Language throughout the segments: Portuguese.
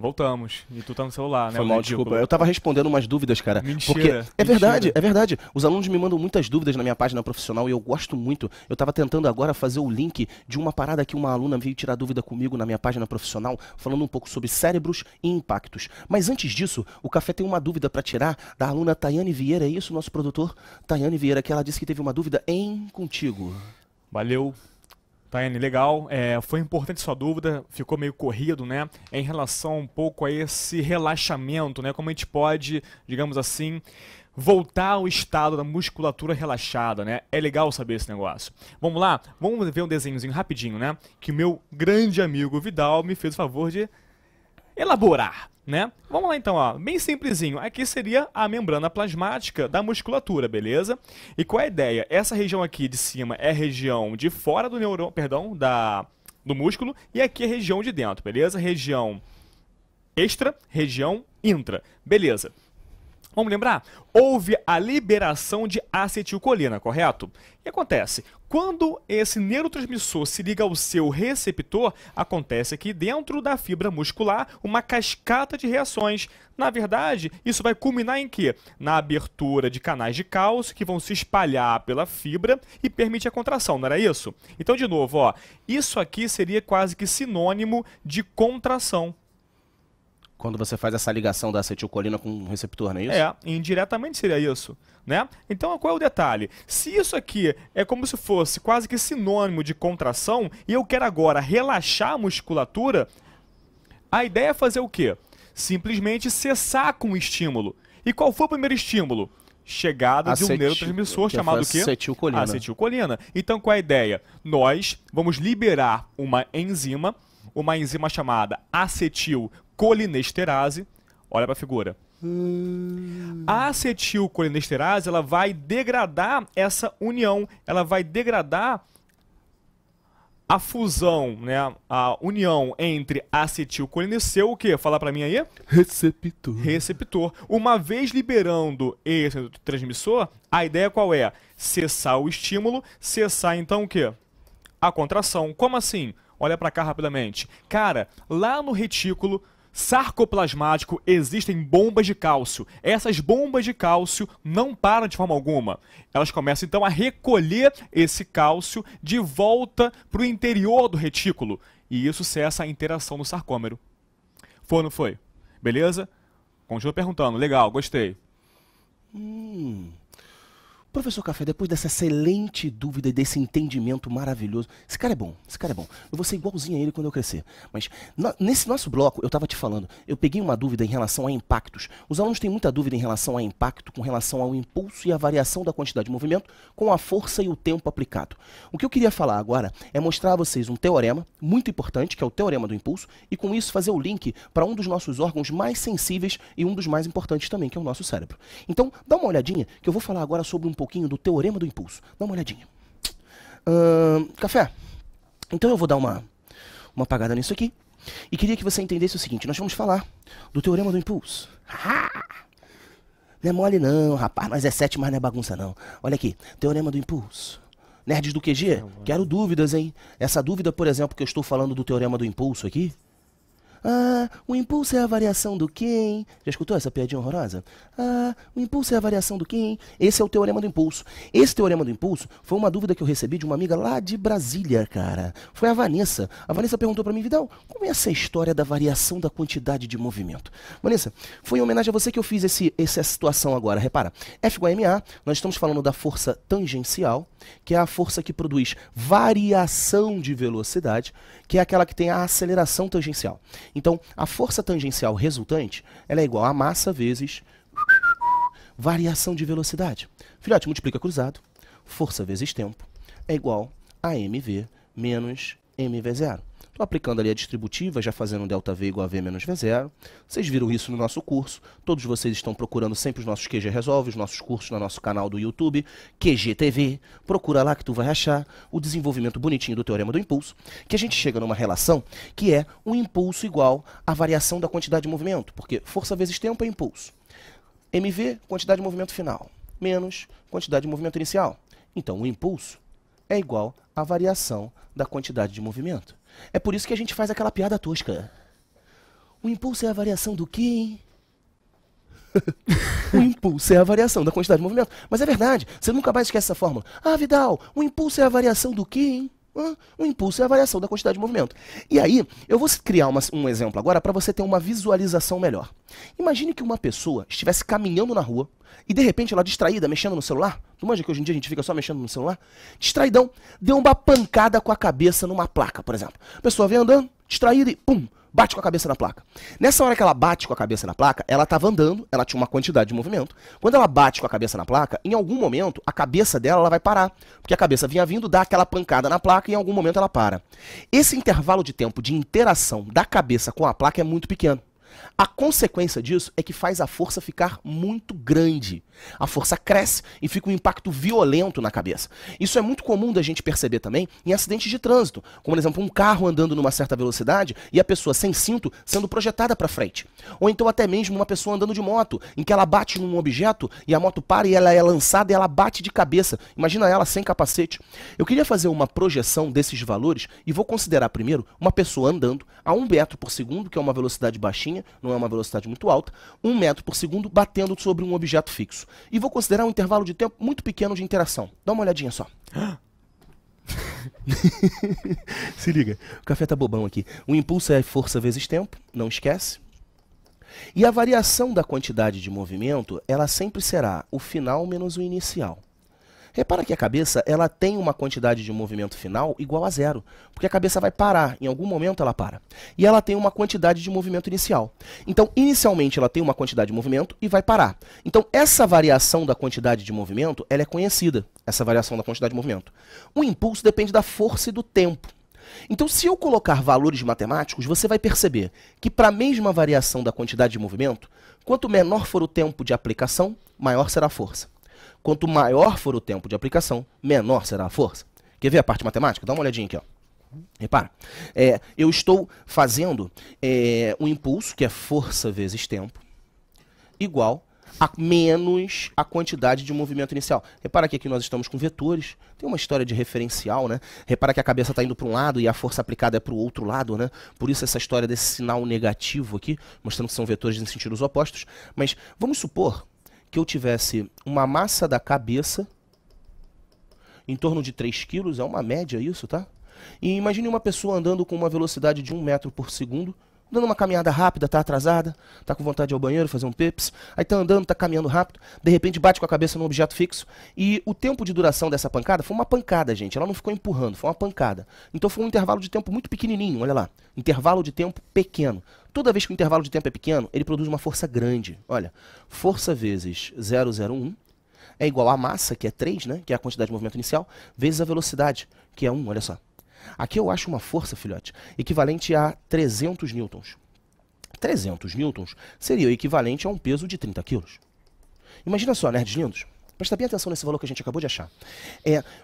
Voltamos. E tu tá no celular, né? Foi mal, desculpa. Eu tava respondendo umas dúvidas, cara. Mentira. Porque é verdade, mentira. é verdade. Os alunos me mandam muitas dúvidas na minha página profissional e eu gosto muito. Eu tava tentando agora fazer o link de uma parada que uma aluna veio tirar dúvida comigo na minha página profissional, falando um pouco sobre cérebros e impactos. Mas antes disso, o Café tem uma dúvida pra tirar da aluna Tayane Vieira. É isso, nosso produtor? Tayane Vieira, que ela disse que teve uma dúvida em contigo. Valeu. Tayane, legal. Foi importante sua dúvida, ficou meio corrido, né? Em relação um pouco a esse relaxamento, né? Como a gente pode, digamos assim, voltar ao estado da musculatura relaxada, né? É legal saber esse negócio. Vamos lá? Vamos ver um desenhozinho rapidinho, né? Que o meu grande amigo Vidal me fez o favor de elaborar, né? Vamos lá então, ó, bem simplesinho. Aqui seria a membrana plasmática da musculatura, beleza? E qual é a ideia? Essa região aqui de cima é a região de fora do neurônio, perdão, do músculo, e aqui é a região de dentro, beleza? Região extra, região intra, beleza? Vamos lembrar? Houve a liberação de acetilcolina, correto? O que acontece? Quando esse neurotransmissor se liga ao seu receptor, acontece aqui dentro da fibra muscular uma cascata de reações. Na verdade, isso vai culminar em quê? Na abertura de canais de cálcio que vão se espalhar pela fibra e permite a contração, não era isso? Então, de novo, ó, isso aqui seria quase que sinônimo de contração. Quando você faz essa ligação da acetilcolina com o receptor, não é isso? Indiretamente seria isso, né? Então, qual é o detalhe? Se isso aqui é como se fosse quase que sinônimo de contração e eu quero agora relaxar a musculatura, a ideia é fazer o quê? Simplesmente cessar com o estímulo. E qual foi o primeiro estímulo? Chegada de um neurotransmissor chamado o quê? Acetilcolina. Acetilcolina. Então, qual é a ideia? Nós vamos liberar uma enzima chamada acetilcolinesterase. Olha para a figura. A acetilcolinesterase, ela vai degradar essa união, ela vai degradar a fusão, né? A união entre acetilcolina e seu, o quê? Fala para mim aí? Receptor. Receptor. Uma vez liberando esse transmissor, a ideia qual é? Cessar o estímulo, cessar então o quê? A contração. Como assim? Olha para cá rapidamente. Cara, lá no retículo sarcoplasmático existem bombas de cálcio. Essas bombas de cálcio não param de forma alguma. Elas começam então a recolher esse cálcio de volta para o interior do retículo. E isso cessa a interação do sarcômero. Foi ou não foi? Beleza? Continua perguntando. Legal, gostei. Professor Café, depois dessa excelente dúvida e desse entendimento maravilhoso, esse cara é bom, esse cara é bom. Eu vou ser igualzinho a ele quando eu crescer. Mas nesse nosso bloco, eu tava te falando, eu peguei uma dúvida em relação a impactos. Os alunos têm muita dúvida em relação a impacto, com relação ao impulso e a variação da quantidade de movimento com a força e o tempo aplicado. O que eu queria falar agora é mostrar a vocês um teorema muito importante, que é o teorema do impulso, e com isso fazer o link para um dos nossos órgãos mais sensíveis e um dos mais importantes também, que é o nosso cérebro. Então, dá uma olhadinha, que eu vou falar agora sobre um pouquinho do teorema do impulso. Dá uma olhadinha. Café, então eu vou dar uma apagada nisso aqui. E queria que você entendesse o seguinte, nós vamos falar do teorema do impulso. Não é mole não, rapaz, nós é 7, mas não é bagunça não. Olha aqui, teorema do impulso. Nerds do QG? Quero dúvidas, hein? Essa dúvida, por exemplo, que eu estou falando do teorema do impulso aqui. O impulso é a variação do quê, hein? Já escutou essa piadinha horrorosa? O impulso é a variação do quê, hein? Esse é o teorema do impulso. Esse teorema do impulso foi uma dúvida que eu recebi de uma amiga lá de Brasília, cara. Foi a Vanessa. A Vanessa perguntou pra mim, Vidal, como é essa história da variação da quantidade de movimento? Vanessa, foi em homenagem a você que eu fiz essa situação agora. Repara, F igual a MA, nós estamos falando da força tangencial, que é a força que produz variação de velocidade, que é aquela que tem a aceleração tangencial. Então, a força tangencial resultante, ela é igual a massa vezes variação de velocidade. Filhote, multiplica cruzado, força vezes tempo, é igual a mv menos mv0. Estou aplicando ali a distributiva, já fazendo ΔV igual a V menos V0. Vocês viram isso no nosso curso. Todos vocês estão procurando sempre os nossos QG Resolve, os nossos cursos no nosso canal do YouTube, QG TV. Procura lá que tu vai achar o desenvolvimento bonitinho do teorema do impulso, que a gente chega numa relação que é um impulso igual à variação da quantidade de movimento, porque força vezes tempo é impulso. MV, quantidade de movimento final, menos quantidade de movimento inicial. Então, o impulso é igual à variação da quantidade de movimento. É por isso que a gente faz aquela piada tosca. O impulso é a variação do quê, hein? O impulso é a variação da quantidade de movimento. Mas é verdade, você nunca mais esquece essa fórmula. Ah, Vidal, o impulso é a variação do quê, hein? O impulso é a variação da quantidade de movimento. E aí, eu vou criar um exemplo agora para você ter uma visualização melhor. Imagine que uma pessoa estivesse caminhando na rua e de repente ela distraída, mexendo no celular. Tu manja que hoje em dia a gente fica só mexendo no celular? Distraidão, deu uma pancada com a cabeça numa placa, por exemplo. A pessoa vem andando, distraída e pum, bate com a cabeça na placa. Nessa hora que ela bate com a cabeça na placa, ela estava andando, ela tinha uma quantidade de movimento. Quando ela bate com a cabeça na placa, em algum momento, a cabeça dela ela vai parar. Porque a cabeça vinha vindo, dá aquela pancada na placa e em algum momento ela para. Esse intervalo de tempo de interação da cabeça com a placa é muito pequeno. A consequência disso é que faz a força ficar muito grande. A força cresce e fica um impacto violento na cabeça. Isso é muito comum da gente perceber também em acidentes de trânsito. Como, por exemplo, um carro andando numa certa velocidade e a pessoa sem cinto sendo projetada para frente. Ou então até mesmo uma pessoa andando de moto, em que ela bate num objeto e a moto para e ela é lançada e ela bate de cabeça. Imagina ela sem capacete. Eu queria fazer uma projeção desses valores e vou considerar primeiro uma pessoa andando a 1 metro por segundo, que é uma velocidade baixinha, não é uma velocidade muito alta, 1 metro por segundo batendo sobre um objeto fixo. E vou considerar um intervalo de tempo muito pequeno de interação. Dá uma olhadinha só. Se liga, o café tá bobão aqui. O impulso é força vezes tempo, não esquece. E a variação da quantidade de movimento, ela sempre será o final menos o inicial. Repara que a cabeça ela tem uma quantidade de movimento final igual a 0, porque a cabeça vai parar, em algum momento ela para. E ela tem uma quantidade de movimento inicial. Então, inicialmente ela tem uma quantidade de movimento e vai parar. Então, essa variação da quantidade de movimento, ela é conhecida, essa variação da quantidade de movimento. O impulso depende da força e do tempo. Então, se eu colocar valores matemáticos, você vai perceber que para a mesma variação da quantidade de movimento, quanto menor for o tempo de aplicação, maior será a força. Quanto maior for o tempo de aplicação, menor será a força. Quer ver a parte matemática? Dá uma olhadinha aqui, ó. Repara, eu estou fazendo um impulso, que é força vezes tempo, igual a menos a quantidade de movimento inicial. Repara que aqui nós estamos com vetores, tem uma história de referencial, né? Repara que a cabeça está indo para um lado e a força aplicada é para o outro lado, né? Por isso essa história desse sinal negativo aqui, mostrando que são vetores em sentidos opostos. Mas vamos supor que eu tivesse uma massa da cabeça em torno de 3 kg, é uma média isso, tá? E imagine uma pessoa andando com uma velocidade de 1 metro por segundo, dando uma caminhada rápida, tá atrasada, tá com vontade de ir ao banheiro, fazer um pips, aí tá andando, tá caminhando rápido, de repente bate com a cabeça num objeto fixo, e o tempo de duração dessa pancada foi uma pancada, gente, ela não ficou empurrando, foi uma pancada. Então foi um intervalo de tempo muito pequenininho, olha lá, intervalo de tempo pequeno. Toda vez que o intervalo de tempo é pequeno, ele produz uma força grande. Olha, força vezes 0,01 é igual a massa, que é 3, né, que é a quantidade de movimento inicial, vezes a velocidade, que é 1, olha só. Aqui eu acho uma força, filhote, equivalente a 300 newtons. 300 newtons seria o equivalente a um peso de 30 quilos. Imagina só, nerds lindos. Presta bem atenção nesse valor que a gente acabou de achar.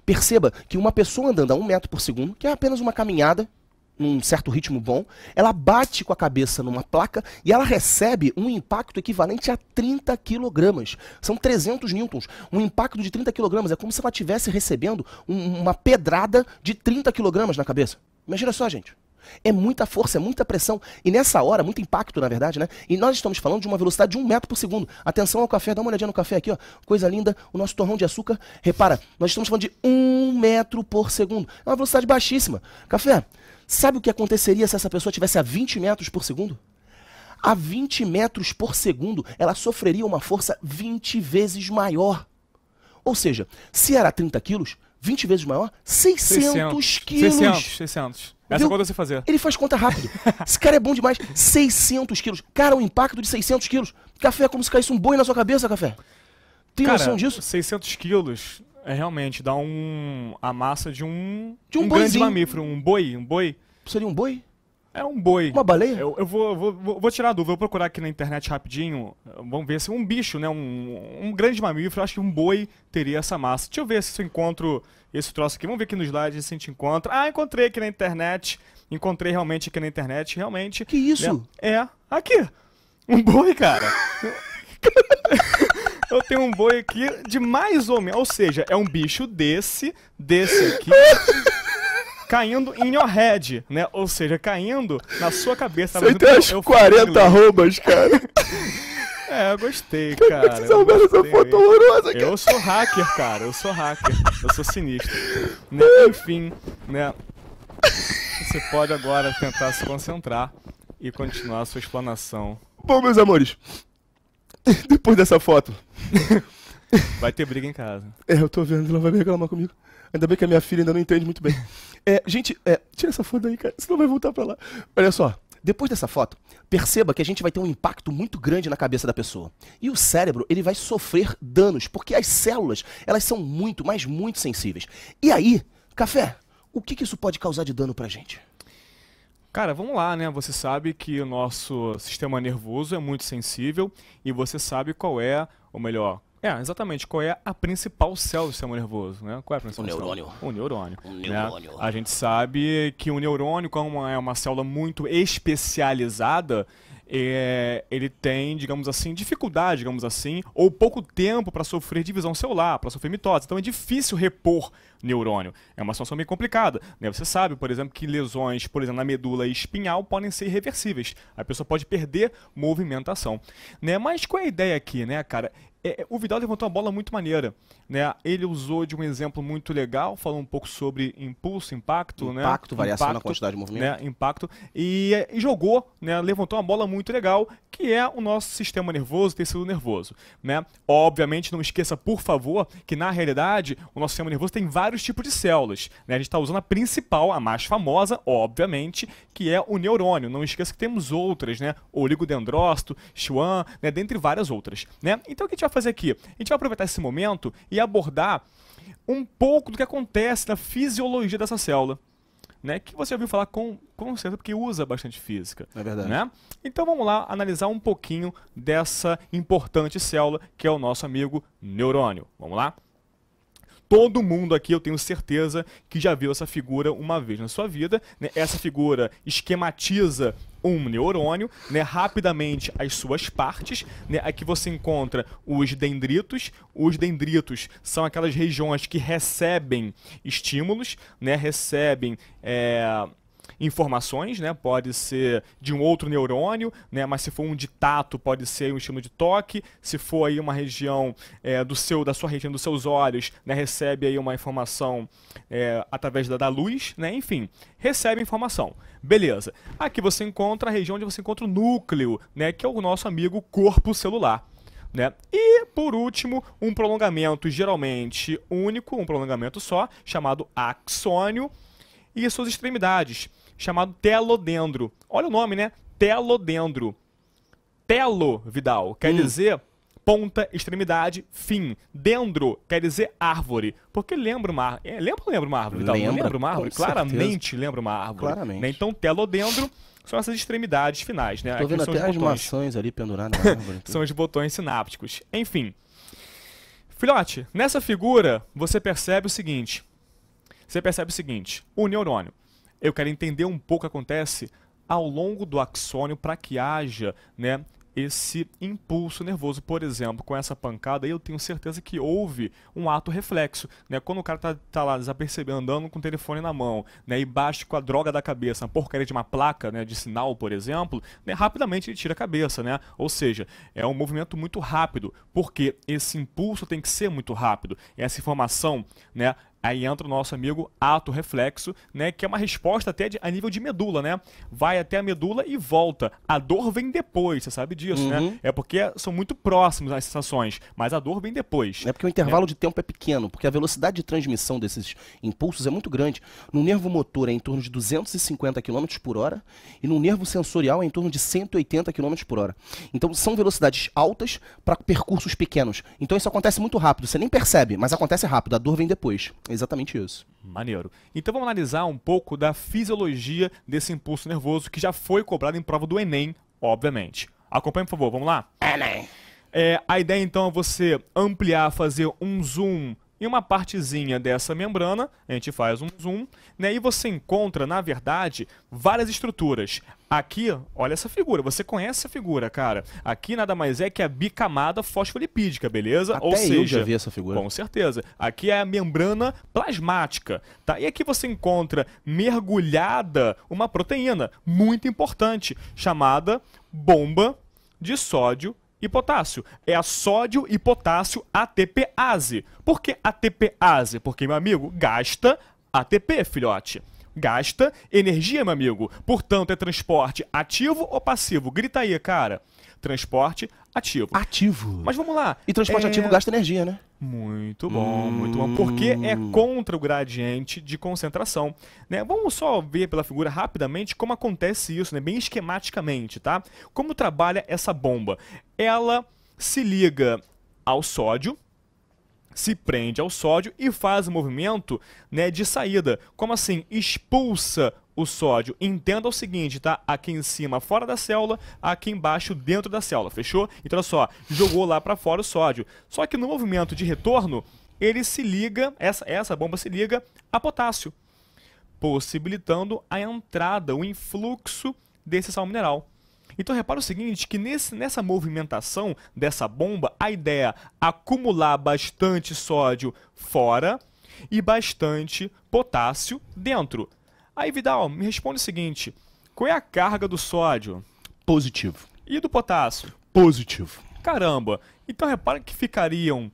Perceba que uma pessoa andando a 1 metro por segundo, que é apenas uma caminhada, num certo ritmo bom, ela bate com a cabeça numa placa e ela recebe um impacto equivalente a 30 kg. São 300 newtons. Um impacto de 30 kg é como se ela estivesse recebendo uma pedrada de 30 kg na cabeça. Imagina só, gente. É muita força, é muita pressão. E nessa hora, muito impacto, na verdade, né? E nós estamos falando de uma velocidade de 1 metro por segundo. Atenção ao café, dá uma olhadinha no café aqui, ó. Coisa linda, o nosso torrão de açúcar. Repara, nós estamos falando de 1 metro por segundo. É uma velocidade baixíssima. Café, sabe o que aconteceria se essa pessoa tivesse a 20 metros por segundo? A 20 metros por segundo, ela sofreria uma força 20 vezes maior. Ou seja, se era 30 quilos, 20 vezes maior, 600 quilos. 600. Essa conta você fazer. Ele faz conta rápido. Esse cara é bom demais. 600 quilos. Cara, o impacto de 600 quilos. Café, é como se caísse um boi na sua cabeça, Café. Tem noção disso? 600 quilos realmente dá a massa de um boizinho. grande mamífero. Um boi. Seria um boi? É um boi. Uma baleia? Eu vou tirar a dúvida, vou procurar aqui na internet rapidinho. Vamos ver se um bicho, né? Um grande mamífero, acho que um boi teria essa massa. Deixa eu ver se eu encontro esse troço aqui. Vamos ver aqui no slide se a gente encontra. Ah, encontrei aqui na internet. Encontrei realmente aqui na internet, realmente. Que isso? Aqui. Um boi, cara. Eu tenho um boi aqui de mais ou menos, ou seja, é um bicho desse aqui. caindo in your head, né? Ou seja, caindo na sua cabeça. Você tem as 40 arrobas, cara. Eu gostei, cara. Vocês estão vendo essa foto horrorosa, cara? Eu sou hacker, cara. Eu sou hacker. Eu sou sinistro. Né? Enfim, né? Você pode agora tentar se concentrar e continuar a sua explanação. Bom, meus amores, depois dessa foto... Vai ter briga em casa. Eu tô vendo, ela vai me reclamar comigo. Ainda bem que a minha filha ainda não entende muito bem. Gente, tira essa foto aí, cara, senão vai voltar pra lá. Olha só, depois dessa foto, perceba que a gente vai ter um impacto muito grande na cabeça da pessoa. E o cérebro, ele vai sofrer danos, porque as células, elas são muito, mas muito sensíveis. E aí, Café, o que isso pode causar de dano pra gente? Cara, vamos lá, né? Você sabe que o nosso sistema nervoso é muito sensível e você sabe qual é, ou melhor, exatamente, qual é a principal célula do sistema nervoso, né? Qual é a principal neurônio. Célula? O neurônio. O neurônio. Né? A gente sabe que o neurônio, como é uma célula muito especializada, ele tem, digamos assim, dificuldade, digamos assim, ou pouco tempo para sofrer divisão celular, para sofrer mitose. Então é difícil repor neurônio. É uma situação bem complicada, né? Você sabe, por exemplo, que lesões, por exemplo, na medula espinhal podem ser irreversíveis. A pessoa pode perder movimentação, né? Mas qual é a ideia aqui, né, cara? O Vidal levantou uma bola muito maneira, né? Ele usou de um exemplo muito legal, falou um pouco sobre impulso, impacto, né? Variação na quantidade de movimento. Né? Impacto. E jogou, né? Levantou uma bola muito legal, que é o nosso sistema nervoso, tecido nervoso, né? Obviamente, não esqueça, por favor, que na realidade o nosso sistema nervoso tem vários tipos de células, né? A gente está usando a principal, a mais famosa, obviamente, que é o neurônio. Não esqueça que temos outras, né? Oligodendrócito, Schwann, né? Dentre várias outras, né? Então o que a gente vai fazer aqui? A gente vai aproveitar esse momento e abordar um pouco do que acontece na fisiologia dessa célula, né? Que você ouviu falar com certeza, porque usa bastante física. É verdade. Né? Então vamos lá analisar um pouquinho dessa importante célula que é o nosso amigo neurônio. Vamos lá? Todo mundo aqui, eu tenho certeza, que já viu essa figura uma vez na sua vida, né? Essa figura esquematiza um neurônio, né? Rapidamente as suas partes, né? Aqui você encontra os dendritos. Os dendritos são aquelas regiões que recebem estímulos, né? Recebem informações, né? Pode ser de um outro neurônio, né? Mas se for um de tato, pode ser um estímulo de toque. Se for aí uma região da sua região dos seus olhos, né? Recebe aí uma informação através da luz, né? Enfim, recebe informação. Beleza. Aqui você encontra a região onde você encontra o núcleo, né? Que é o nosso amigo corpo celular. Né? E, por último, um prolongamento geralmente único, um prolongamento só, chamado axônio, e suas extremidades, chamado telodendro. Olha o nome, né? Telodendro. Telo, Vidal, quer dizer ponta, extremidade, fim. Dendro quer dizer árvore. Porque lembra uma árvore. Lembra uma árvore, Vidal? Lembra uma árvore? Claramente lembra uma árvore. Claramente. Né? Então, telodendro são essas extremidades finais. Né? Tô vendo até as maçãs ali penduradas na árvore. São os botões sinápticos. Enfim. Filhote, nessa figura, você percebe o seguinte. O neurônio. Eu quero entender um pouco o que acontece ao longo do axônio para que haja, né, esse impulso nervoso. Por exemplo, com essa pancada aí, eu tenho certeza que houve um ato reflexo, né? Quando o cara tá lá desapercebendo, andando com o telefone na mão, né, e bate com a droga da cabeça, uma porcaria de uma placa, né, de sinal, por exemplo, né, rapidamente ele tira a cabeça, né? Ou seja, é um movimento muito rápido, porque esse impulso tem que ser muito rápido. Essa informação, né, aí entra o nosso amigo ato reflexo, né, que é uma resposta até a nível de medula, né? Vai até a medula e volta. A dor vem depois, você sabe disso, né? É porque são muito próximos as sensações, mas a dor vem depois. É porque o intervalo de tempo é pequeno, porque a velocidade de transmissão desses impulsos é muito grande. No nervo motor é em torno de 250 km por hora e no nervo sensorial é em torno de 180 km por hora. Então são velocidades altas para percursos pequenos. Então isso acontece muito rápido, você nem percebe, mas acontece rápido, a dor vem depois. Exatamente isso. Maneiro. Então vamos analisar um pouco da fisiologia desse impulso nervoso que já foi cobrado em prova do Enem, obviamente. Acompanhe, por favor, vamos lá? Enem. A ideia então é você ampliar, fazer um zoom em uma partezinha dessa membrana, a gente faz um zoom, né, e você encontra, na verdade, várias estruturas. Aqui, olha essa figura, você conhece essa figura, cara. Aqui nada mais é que a bicamada fosfolipídica, beleza? Até Ou seja, eu já vi essa figura. com certeza. Aqui é a membrana plasmática, tá? E aqui você encontra mergulhada uma proteína muito importante, chamada bomba de sódio e potássio. É a sódio e potássio ATPase. Por que ATPase? Porque, meu amigo, gasta ATP, filhote. Gasta energia, meu amigo. Portanto, é transporte ativo ou passivo? Grita aí, cara. Transporte ativo. Ativo. Mas vamos lá. E transporte ativo gasta energia, né? Muito bom, muito bom. Porque é contra o gradiente de concentração, né? Vamos só ver pela figura rapidamente como acontece isso, né? Bem esquematicamente, tá? Como trabalha essa bomba? Ela se liga ao sódio, se prende ao sódio e faz o movimento, né, de saída. Como assim? Expulsa o sódio. Entenda o seguinte, tá? Aqui em cima fora da célula, aqui embaixo dentro da célula, fechou? Então olha só, jogou lá para fora o sódio. Só que no movimento de retorno, ele se liga, essa bomba se liga a potássio, possibilitando a entrada, o influxo desse sal mineral. Então repara o seguinte, que nessa movimentação dessa bomba, a ideia é acumular bastante sódio fora e bastante potássio dentro. Aí, Vidal, me responde o seguinte, qual é a carga do sódio? Positivo. E do potássio? Positivo. Caramba, então repara que ficariam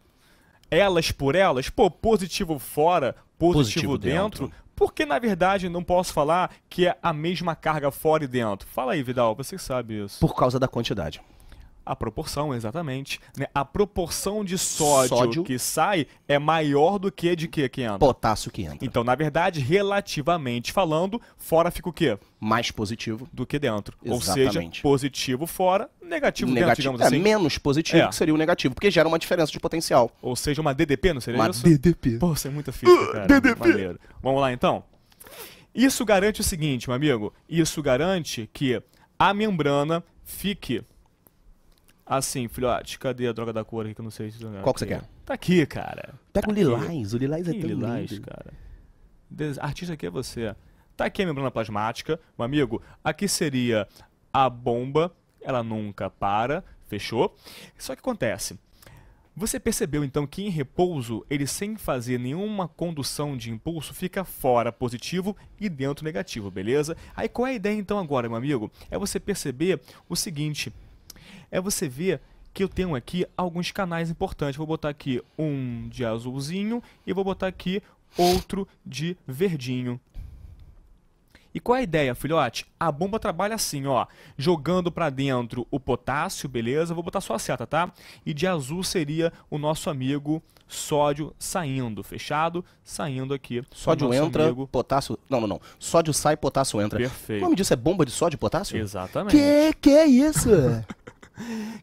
elas por elas, pô, positivo fora, positivo dentro. Porque, na verdade, não posso falar que é a mesma carga fora e dentro. Fala aí, Vidal, você sabe isso. Por causa da quantidade. A proporção, exatamente. Né? A proporção de sódio que sai é maior do que de que entra? Potássio que entra. Então, na verdade, relativamente falando, fora fica o quê? Mais positivo do que dentro. Exatamente. Ou seja, positivo fora, negativo dentro, digamos assim. Menos positivo que seria o negativo, porque gera uma diferença de potencial. Ou seja, uma DDP, não seria isso? Uma DDP. Pô, você é muita física, cara. DDP. Maneiro. Vamos lá, então? Isso garante o seguinte, meu amigo. Isso garante que a membrana fique assim, filhote. Cadê a droga da cor aqui que eu não sei se... Qual que você quer? Tá aqui, cara. Pega tá o lilás. O lilás é tão lilás, lindo. cara. Artista aqui é você. Tá aqui a membrana plasmática, meu amigo. Aqui seria a bomba. Ela nunca para. Fechou? Só que acontece. Você percebeu, então, que em repouso, ele sem fazer nenhuma condução de impulso, fica fora positivo e dentro negativo, beleza? Aí qual é a ideia, então, agora, meu amigo? É você perceber o seguinte... É você ver que eu tenho aqui alguns canais importantes. Vou botar aqui um de azulzinho e vou botar aqui outro de verdinho. E qual é a ideia, filhote? A bomba trabalha assim, ó, jogando para dentro o potássio, beleza? Vou botar só a seta, tá? E de azul seria o nosso amigo sódio saindo, fechado? Saindo aqui. Sódio entra, amigo... potássio... Não. Sódio sai, potássio entra. Perfeito. O nome disso é bomba de sódio e potássio? Exatamente. Que é isso?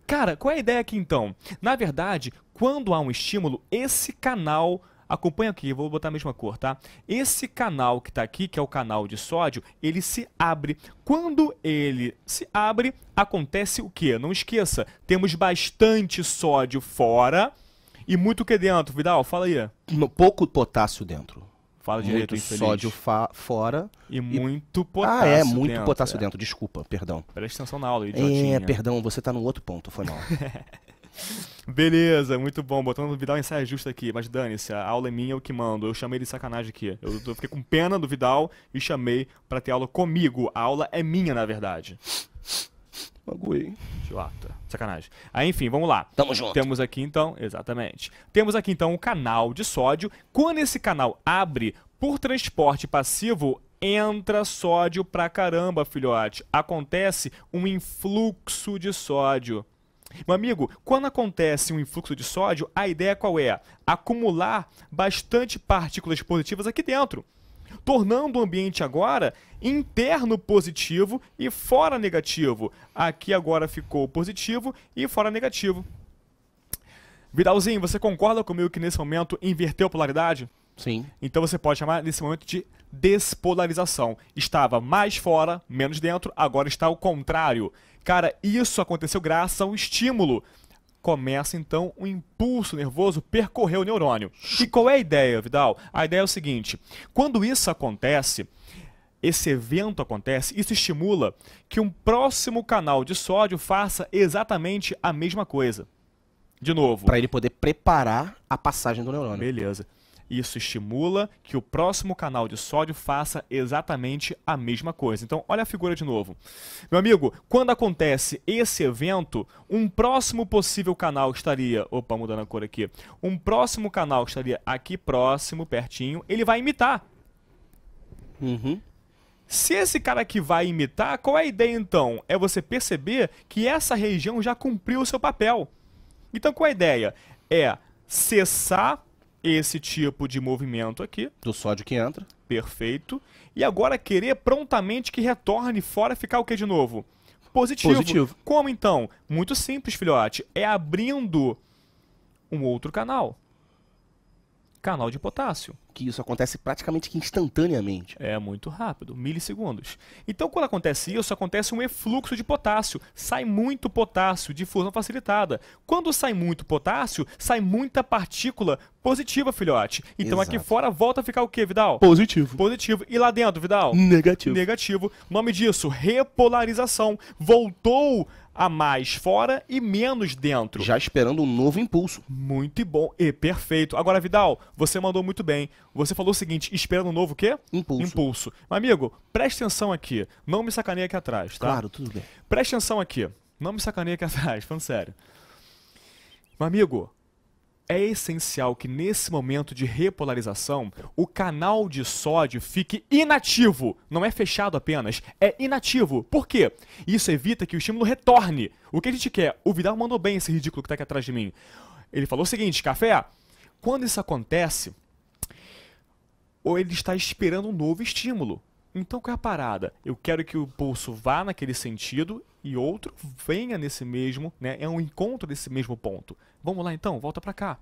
Cara, qual é a ideia aqui então? Na verdade, quando há um estímulo, esse canal... Acompanha aqui, vou botar a mesma cor, tá? Esse canal que tá aqui, que é o canal de sódio, ele se abre. Quando ele se abre, acontece o quê? Não esqueça, temos bastante sódio fora e muito o que dentro, Vidal? Fala aí. Pouco potássio dentro. Fala direito, muito sódio fora. E muito potássio dentro. Muito potássio dentro, desculpa, perdão. Presta atenção na aula, idiotinha. Perdão, você tá no outro ponto, foi mal. Beleza, muito bom. Botando o Vidal em saia justa aqui, mas dane-se, a aula é minha, eu que mando. Eu chamei ele de sacanagem aqui. Eu fiquei com pena do Vidal e chamei pra ter aula comigo. A aula é minha, na verdade. Magoei. Idiota. Sacanagem. Aí, enfim, vamos lá. Tamo junto. Temos aqui, então, exatamente. Temos aqui, então, o canal de sódio. Quando esse canal abre, por transporte passivo, entra sódio pra caramba, filhote. Acontece um influxo de sódio. Meu amigo, quando acontece um influxo de sódio, a ideia qual é? Acumular bastante partículas positivas aqui dentro, tornando o ambiente agora interno positivo e fora negativo. Aqui agora ficou positivo e fora negativo. Vidalzinho, você concorda comigo que nesse momento inverteu a polaridade? Sim. Então você pode chamar nesse momento de despolarização. Estava mais fora, menos dentro, agora está ao contrário. Cara, isso aconteceu graças ao estímulo. começa então um impulso nervoso percorrer o neurônio. E qual é a ideia, Vidal? A ideia é o seguinte: quando isso acontece, esse evento acontece, isso estimula que um próximo canal de sódio faça exatamente a mesma coisa. De novo. Para ele poder preparar a passagem do neurônio. Beleza. Isso estimula que o próximo canal de sódio faça exatamente a mesma coisa. Então, olha a figura de novo. Meu amigo, quando acontece esse evento, um próximo possível canal estaria... Opa, mudando a cor aqui. Um próximo canal estaria aqui próximo, pertinho. Ele vai imitar. Uhum. Se esse cara aqui vai imitar, qual é a ideia então? É você perceber que essa região já cumpriu o seu papel. Então, qual é a ideia? É cessar esse tipo de movimento aqui. Do sódio que entra. Perfeito. E agora querer prontamente que retorne fora ficar o que de novo? Positivo. Como então? Muito simples, filhote. É abrindo um outro canal. Canal de potássio. Que isso acontece praticamente que instantaneamente. É muito rápido, milissegundos. Então, quando acontece isso, acontece um efluxo de potássio. Sai muito potássio, difusão facilitada. Quando sai muito potássio, sai muita partícula positiva, filhote. Então, Exato. aqui fora volta a ficar o quê, Vidal? Positivo. Positivo. E lá dentro, Vidal? Negativo. Negativo. Nome disso, repolarização. Voltou a mais fora e menos dentro. Já esperando um novo impulso. Muito bom e perfeito. Agora, Vidal, você mandou muito bem. Você falou o seguinte, esperando um novo o quê? Impulso. Impulso. Mas, amigo, preste atenção aqui. Não me sacaneia aqui atrás, tá? Claro, tudo bem. Preste atenção aqui. Não me sacaneia aqui atrás, falando sério. Meu amigo, é essencial que nesse momento de repolarização, o canal de sódio fique inativo. Não é fechado apenas, é inativo. Por quê? Isso evita que o estímulo retorne. O que a gente quer? O Vidal mandou bem esse ridículo que tá aqui atrás de mim. Ele falou o seguinte, Café, quando isso acontece, ou ele está esperando um novo estímulo. Então qual é a parada? Eu quero que o pulso vá naquele sentido e outro venha nesse mesmo, né? É um encontro desse mesmo ponto. Vamos lá então, volta pra cá.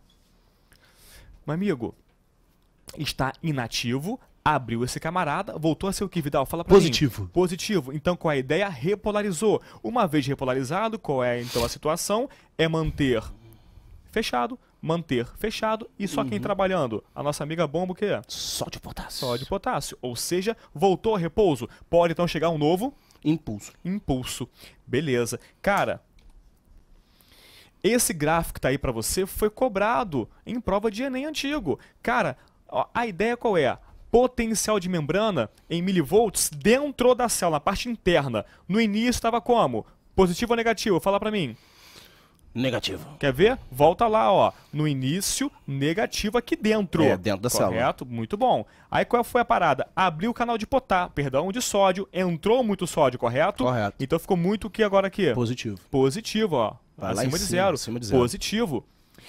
Meu amigo, está inativo, abriu esse camarada, voltou a ser o que, Vidal? Fala pra Positivo. mim. Positivo. Então qual é a ideia? Repolarizou. Uma vez repolarizado, qual é então a situação? É manter fechado, manter fechado e só quem trabalhando? A nossa amiga bomba o quê? Sódio potássio. Sódio potássio. Ou seja, voltou a repouso. Pode então chegar um novo Impulso. impulso. Beleza. Cara, esse gráfico que tá aí pra você foi cobrado em prova de Enem antigo. Cara, ó, a ideia qual é? Potencial de membrana em milivolts dentro da célula, na parte interna. No início estava como? Positivo ou negativo? Fala pra mim. Negativo. Quer ver? Volta lá, ó. No início, negativo aqui dentro. É, dentro da célula. Correto? Muito bom. Aí qual foi a parada? Abriu o canal de de sódio. Entrou muito sódio, correto? Correto. Então ficou muito o que agora aqui? Positivo. Positivo, ó. Vai lá Acima em de cima, zero. acima de zero. Positivo.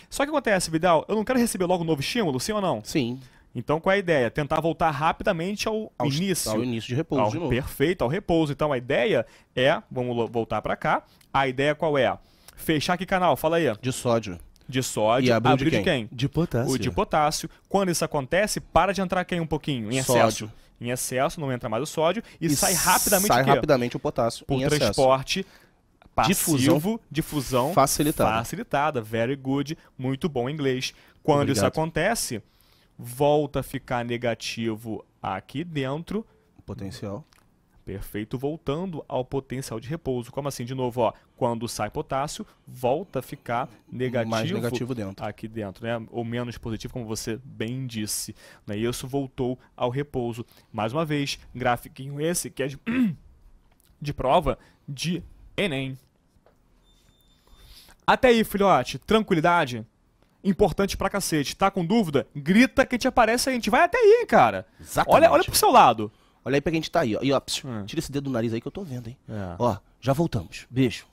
Só que acontece, Vidal, eu não quero receber logo um novo estímulo, sim ou não? Sim. Então qual é a ideia? Tentar voltar rapidamente ao início. Ao início de repouso de novo. Perfeito, ao repouso. Então a ideia é, vamos voltar pra cá, a ideia qual é? Fechar que canal? Fala aí. De sódio. De sódio. E abriu de quem? De potássio. O de potássio. Quando isso acontece, para de entrar quem um pouquinho? Em excesso. Sódio. Em excesso, não entra mais o sódio e sai rapidamente sai o quê? rapidamente o potássio Por em excesso. transporte passivo, difusão facilitada. facilitada. Very good, muito bom em inglês. Quando isso Obrigado. acontece, volta a ficar negativo aqui dentro. Potencial. Perfeito, voltando ao potencial de repouso. Como assim? De novo, ó, quando sai potássio, volta a ficar negativo, Mais negativo dentro. aqui dentro, né? Ou menos positivo, como você bem disse. Né? E isso voltou ao repouso. Mais uma vez, grafiquinho esse que é de prova de Enem. Até aí, filhote, tranquilidade? Importante pra cacete. Tá com dúvida? Grita que te aparece aí. A gente vai até aí, cara. Exatamente. Olha pro seu lado. Olha aí pra quem a gente tá aí, ó. E ó, tira esse dedo do nariz aí que eu tô vendo, hein. É. Ó, já voltamos. Beijo.